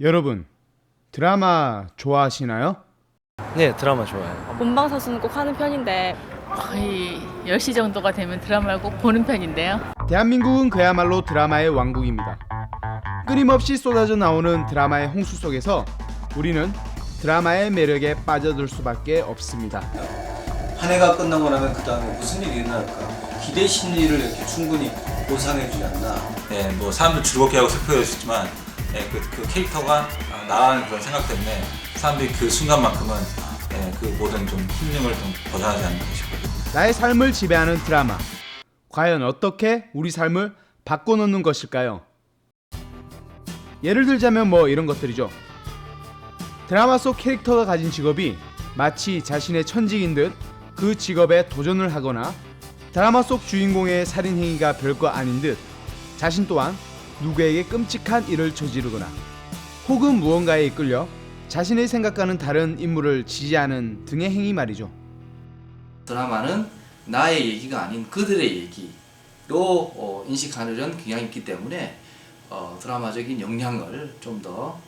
여러분, 드라마 좋아하시나요? 네, 드라마 좋아해요. 본방사수는 꼭 하는 편인데 거의 10시 정도가 되면 드라마를 꼭 보는 편인데요. 대한민국은 그야말로 드라마의 왕국입니다. 끊임없이 쏟아져 나오는 드라마의 홍수 속에서 우리는 드라마의 매력에 빠져들 수밖에 없습니다. 한 해가 끝나고 나면 그 다음에 무슨 일이 일어날까? 기대 심리를 이렇게 충분히 보상해주지 않나? 네, 뭐 사람들 즐겁게 하고 슬프게 했지만 그 캐릭터가 나라는 그런 생각 때문에 사람들이 그 순간만큼은 그 모든 좀 힘듦을 좀 벗어나지 않나 싶어요. 나의 삶을 지배하는 드라마. 과연 어떻게 우리 삶을 바꿔놓는 것일까요? 예를 들자면 뭐 이런 것들이죠. 드라마 속 캐릭터가 가진 직업이 마치 자신의 천직인 듯 그 직업에 도전을 하거나 드라마 속 주인공의 살인 행위가 별거 아닌 듯 자신 또한 누구에게 끔찍한 일을 저지르거나 혹은 무언가에 이끌려 자신의 생각과는 다른 인물을 지지하는 등의 행위 말이죠. 드라마는 나의 얘기가 아닌 그들의 얘기로 인식하려는 경향이 있기 때문에 드라마적인 영향을 좀 더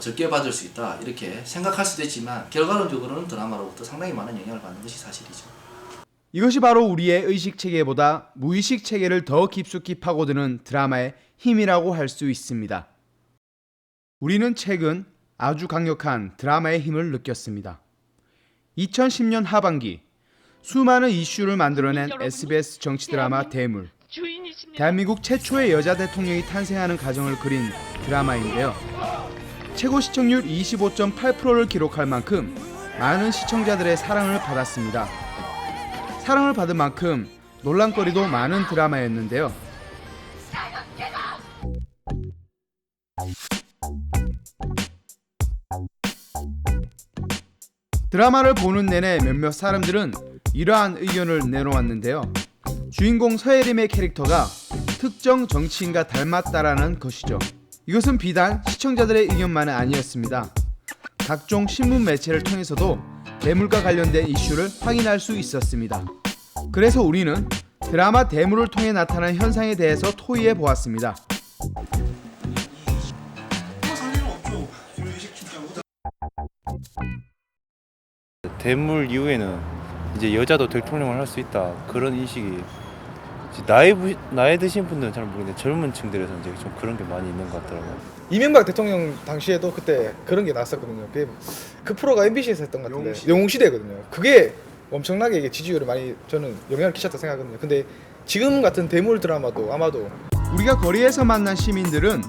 적게 받을 수 있다 이렇게 생각할 수도 있지만 결과론적으로는 드라마로부터 상당히 많은 영향을 받는 것이 사실이죠. 이것이 바로 우리의 의식체계보다 무의식체계를 더 깊숙이 파고드는 드라마의 힘이라고 할 수 있습니다. 우리는 최근 아주 강력한 드라마의 힘을 느꼈습니다. 2010년 하반기 수많은 이슈를 만들어낸 SBS 정치 드라마 대물. 대한민국 최초의 여자 대통령이 탄생하는 과정을 그린 드라마인데요. 최고 시청률 25.8%를 기록할 만큼 많은 시청자들의 사랑을 받았습니다. 사랑을 받은 만큼 논란거리도 많은 드라마였는데요. 드라마를 보는 내내 몇몇 사람들은 이러한 의견을 내놓았는데요. 주인공 서예림의 캐릭터가 특정 정치인과 닮았다라는 것이죠. 이것은 비단 시청자들의 의견만은 아니었습니다. 각종 신문 매체를 통해서도 대물과 관련된 이슈를 확인할 수 있었습니다. 그래서 우리는 드라마 대물을 통해 나타난 현상에 대해서 토의해 보았습니다. 대물 이후에는 이제 여자도 대통령을 할 수 있다 그런 인식이 나이 드신 분들은 잘 모르겠는데 젊은 층들에서 이제 좀 그런 게 많이 있는 것 같더라고요. 이명박 대통령 당시에도 그때 그런 게 나왔었거든요. 그 프로가 MBC에서 했던 것 같은데 영웅시대거든요. 그게 엄청나게 이게 지지율을 많이 저는 영향을 끼쳤다 생각하거든요. 근데 지금 같은 대물 드라마도 아마도 우리가 거리에서 만난 시민들은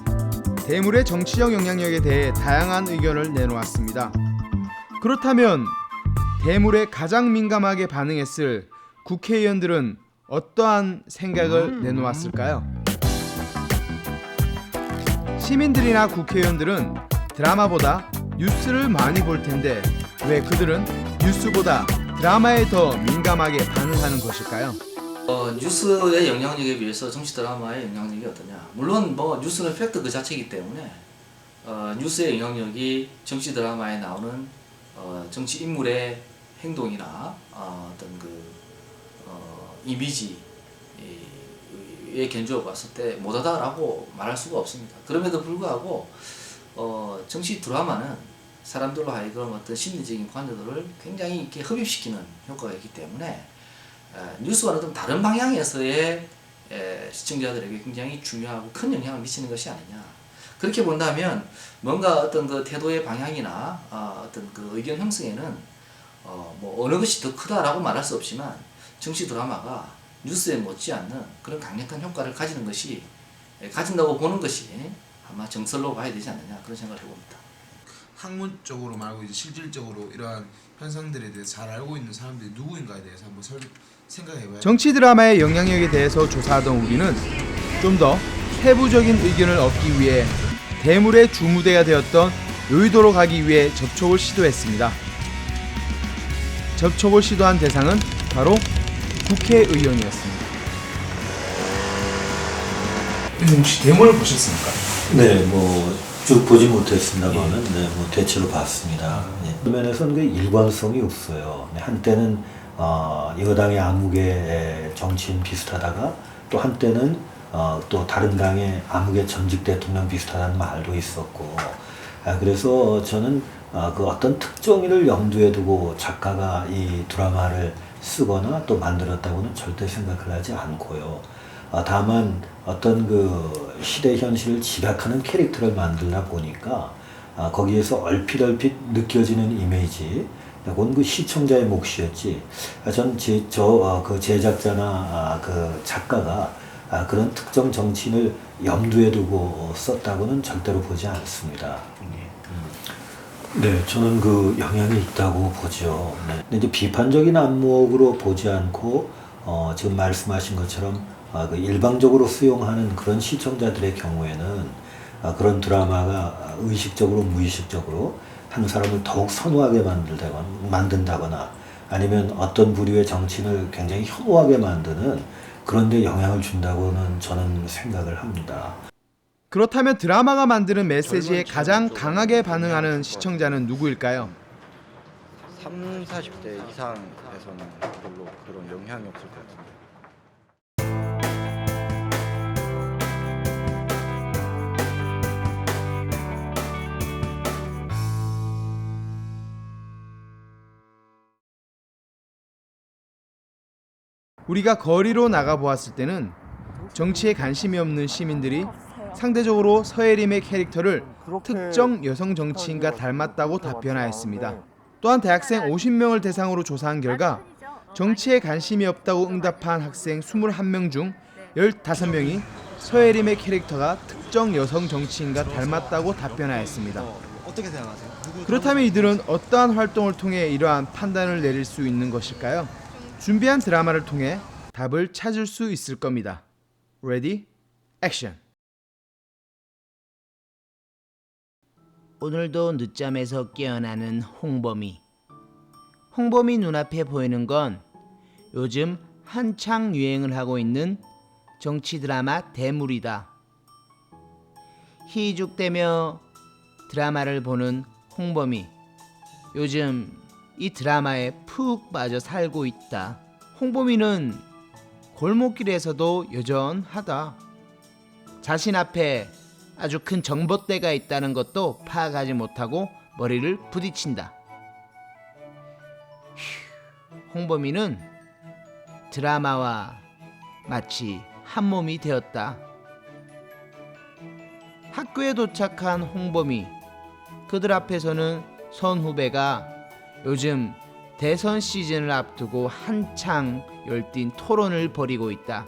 대물의 정치적 영향력에 대해 다양한 의견을 내놓았습니다. 그렇다면 대물에 가장 민감하게 반응했을 국회의원들은 어떠한 생각을 내놓았을까요? 시민들이나 국회의원들은 드라마보다 뉴스를 많이 볼 텐데 왜 그들은 뉴스보다 드라마에 더 민감하게 반응하는 것일까요? 뉴스의 영향력에 비해서 정치 드라마의 영향력이 어떠냐? 물론 뭐 뉴스는 팩트 그 자체이기 때문에 뉴스의 영향력이 정치 드라마에 나오는 정치 인물의 행동이나 어떤 이미지에 견주어 봤을 때 못하다라고 말할 수가 없습니다. 그럼에도 불구하고 정치 드라마는 사람들로 하여금 어떤 심리적인 관여도를 굉장히 이렇게 흡입시키는 효과가 있기 때문에 뉴스와는 좀 다른 방향에서의 시청자들에게 굉장히 중요하고 큰 영향을 미치는 것이 아니냐. 그렇게 본다면 뭔가 어떤 그 태도의 방향이나 어떤 그 의견 형성에는 뭐 어느 것이 더 크다라고 말할 수 없지만 정치 드라마가 뉴스에 못지않는 그런 강력한 효과를 가진다고 보는 것이 아마 정설로 봐야 되지 않느냐 그런 생각을 해봅니다. 학문적으로 말고 이제 실질적으로 이러한 현상들에 대해서 잘 알고 있는 사람들이 누구인가에 대해서 한번 생각해봐야 정치 드라마의 영향력에 대해서 조사하던 우리는 좀 더 세부적인 의견을 얻기 위해 대물의 주무대가 되었던 여의도로 가기 위해 접촉을 시도했습니다. 접촉을 시도한 대상은 바로 국회의원이었습니다. 혹시 대물을 보셨습니까? 네, 뭐 쭉 보지 못했습니다만은 네, 뭐 대체로 봤습니다. 그 면에서는 그 일관성이 없어요. 한때는 여당의 암흑의 정치인 비슷하다가 또 한때는 또 다른 당의 암흑의 전직 대통령 비슷하다는 말도 있었고, 그래서 저는 그 어떤 특정인을 염두에 두고 작가가 이 드라마를 쓰거나 또 만들었다고는 절대 생각을 하지 않고요. 다만 어떤 그 시대 현실을 지각하는 캐릭터를 만들다 보니까 거기에서 얼핏 느껴지는 이미지, 그건 그 시청자의 몫이었지. 그 제작자나 그 작가가 그런 특정 정치인을 염두에 두고 썼다고는 절대로 보지 않습니다. 네, 저는 그 영향이 있다고 보죠. 네. 근데 이제 비판적인 안목으로 보지 않고 지금 말씀하신 것처럼 그 일방적으로 수용하는 그런 시청자들의 경우에는 그런 드라마가 의식적으로 무의식적으로 한 사람을 더욱 선호하게 만든다거나 아니면 어떤 부류의 정치인을 굉장히 혐오하게 만드는 그런 데 영향을 준다고는 저는 생각을 합니다. 그렇다면 드라마가 만드는 메시지에 가장 강하게 반응하는 시청자는 누구일까요? 30, 40대 이상에서는 별로 그런 영향이 없을 것 같은데. 우리가 거리로 나가 보았을 때는 정치에 관심이 없는 시민들이 상대적으로 서혜림의 캐릭터를 특정 여성 정치인과 닮았다고 답변하였습니다. 또한 대학생 50명을 대상으로 조사한 결과 정치에 관심이 없다고 응답한 학생 21명 중 15명이 서혜림의 캐릭터가 특정 여성 정치인과 닮았다고 답변하였습니다. 어떻게 생각하세요? 그렇다면 이들은 어떠한 활동을 통해 이러한 판단을 내릴 수 있는 것일까요? 준비한 드라마를 통해 답을 찾을 수 있을 겁니다. Ready? Action! 오늘도 늦잠에서 깨어나는 홍범이. 홍범이 눈앞에 보이는 건 요즘 한창 유행을 하고 있는 정치 드라마 대물이다. 희죽대며 드라마를 보는 홍범이. 요즘 이 드라마에 푹 빠져 살고 있다. 홍범이는 골목길에서도 여전하다. 자신 앞에 아주 큰 정봇대가 있다는 것도 파악하지 못하고 머리를 부딪힌다. 홍범이는 드라마와 마치 한 몸이 되었다. 학교에 도착한 홍범이. 그들 앞에서는 선후배가 요즘 대선 시즌을 앞두고 한창 열띤 토론을 벌이고 있다.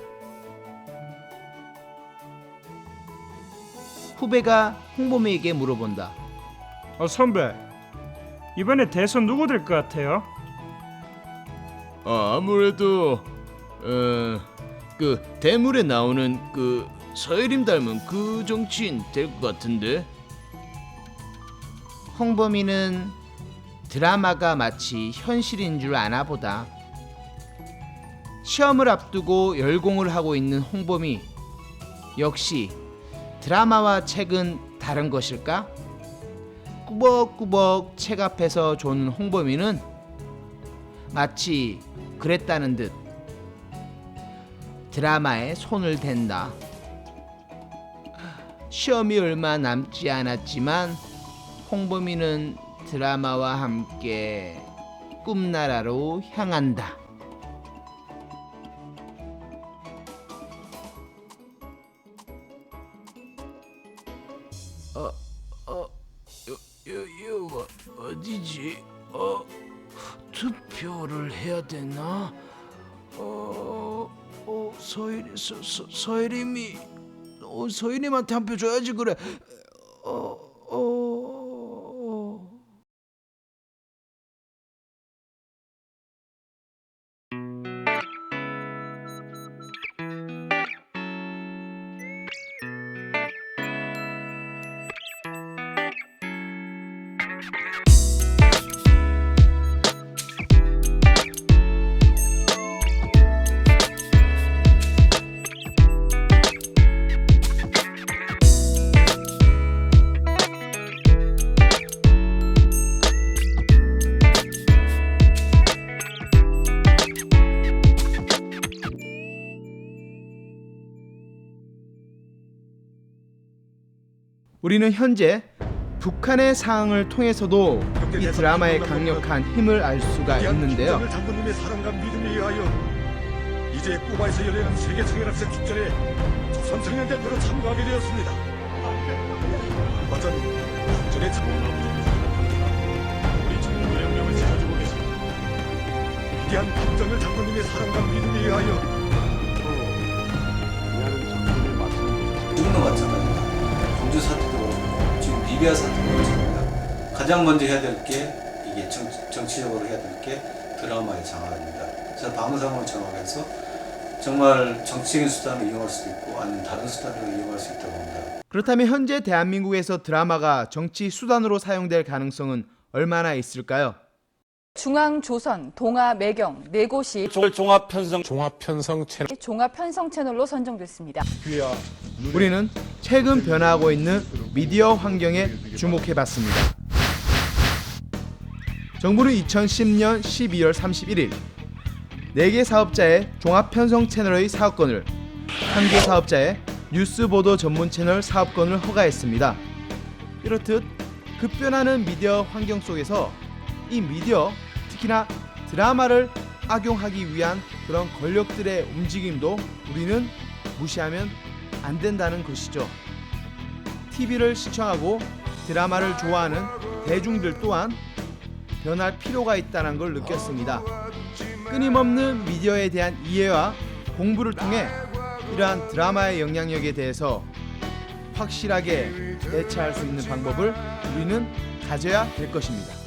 후배가 홍범이에게 물어본다. 선배, 이번에 대선 누구 될 것 같아요? 아무래도 그 대물에 나오는 그 서혜림 닮은 그 정치인 될 것 같은데. 홍범이는 드라마가 마치 현실인 줄 아나 보다. 시험을 앞두고 열공을 하고 있는 홍범이. 역시 드라마와 책은 다른 것일까? 꾸벅꾸벅 책 앞에서 조는 홍범이는 마치 그랬다는 듯 드라마에 손을 댄다. 시험이 얼마 남지 않았지만 홍범이는 드라마와 함께 꿈나라로 향한다. 여기가 어디지? 투표를 해야 되나? 서혜림이 서혜림한테 한 표 줘야지 그래. 우리는 현재 북한의 상황을 통해서도 이 드라마의 강력한 힘을 알 수가 있는데요. 장군님의 사랑과 믿음에 의하여 이제 꾸바에서 열리는 세계 청년학생 축전에 조선 청년 대표로 참가하게 되었습니다. 어전 축전에 우리 청년의 영령을 지켜주고 계십니다. 위대한 박정일 장군님의 사랑과 믿음에 의하여 지금도 마찬가지입니다. 광주 사태도 그렇고 지금 리비아 사태도 그렇습니다. 가장 먼저 해야 될 게 이게 정치적으로 해야 될 게 드라마의 장악입니다. 그래서 방송을 장악해서 정말 정치적인 수단을 이용할 수도 있고 아니면 다른 수단으로 이용할 수 있다고 봅니다. 그렇다면 현재 대한민국에서 드라마가 정치 수단으로 사용될 가능성은 얼마나 있을까요? 중앙조선, 동아매경 네 곳이 종합편성 채널로 선정됐습니다. 우리는 최근 변화하고 있는 미디어 환경에 주목해봤습니다. 정부는 2010년 12월 31일 4개 사업자의 종합편성 채널의 사업권을 1개 사업자의 뉴스보도 전문 채널 사업권을 허가했습니다. 이렇듯 급변하는 미디어 환경 속에서 이 미디어, 특히나 드라마를 악용하기 위한 그런 권력들의 움직임도 우리는 무시하면 안 된다는 것이죠. TV를 시청하고 드라마를 좋아하는 대중들 또한 변할 필요가 있다는 걸 느꼈습니다. 끊임없는 미디어에 대한 이해와 공부를 통해 이러한 드라마의 영향력에 대해서 확실하게 대처할 수 있는 방법을 우리는 가져야 될 것입니다.